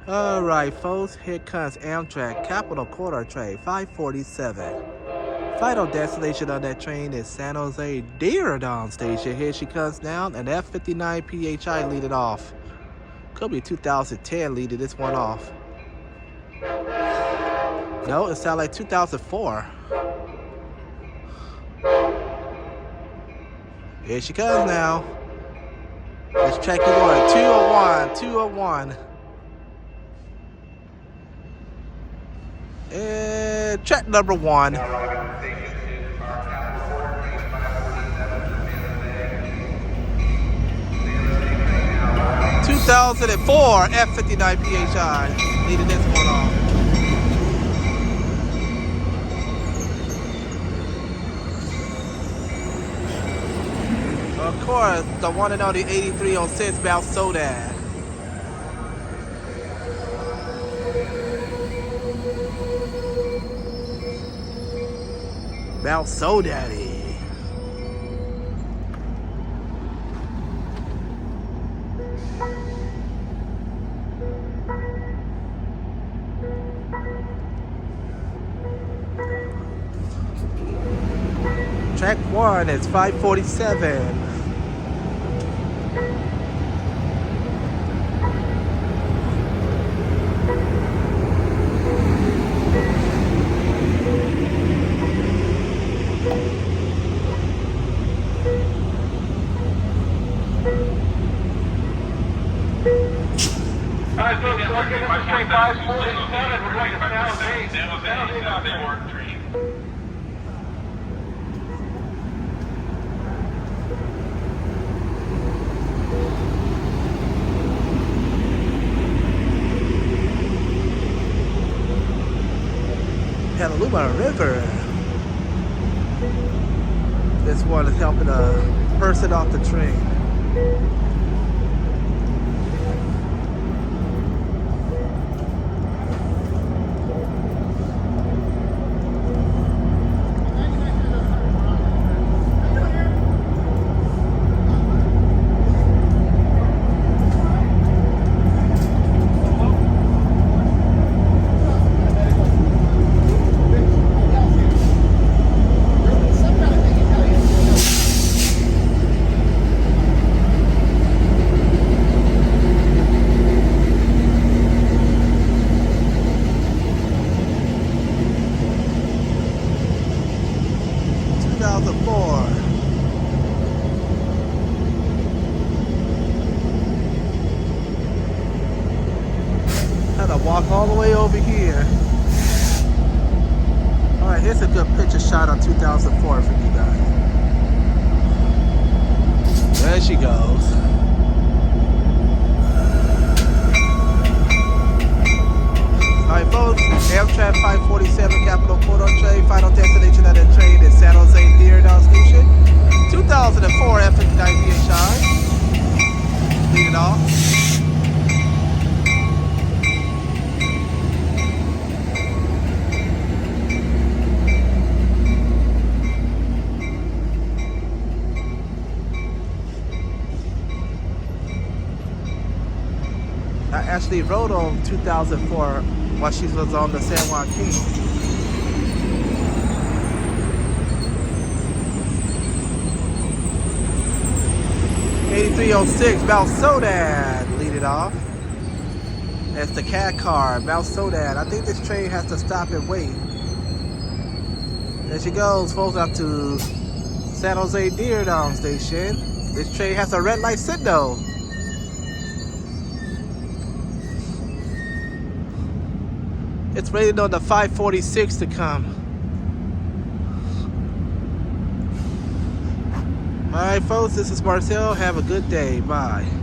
Alright folks, here comes Amtrak Capital Corridor train 547. Final destination on that train is San Jose Diridon Station. Here she comes now, and F59 PHI lead it off. Could be 2010 leading this one off. No, it sounds like 2004. Here she comes now. Let's check your order. 201, 201. And track number 1. 2004 F59 PHI leading this one off. Of course, the one and only 8306 Mount Sodan. Mount Sodaddy. Track 1 is 547. Alright, folks, we're going to train 547. We're going to San Jose. Petaluma River. This one is helping a person off the train. Had to walk all the way over here. Alright, here's a good picture shot on 2004 for you guys. There she goes. Alright folks, Amtrak 547 Capital Corridor train. Final destination of that train is San Jose Diridon Station. 2004 F59 PHI. Lead it off. I actually rode on 2004 while she was on the San Joaquin. '8306 Mount Sodan lead it off. That's the cat car, Mount Sodan. I think this train has to stop and wait. There she goes, folks, up to San Jose Diridon Station. This train has a red light signal. It's waiting on the 546 to come. Alright folks, this is Marcel. Have a good day. Bye.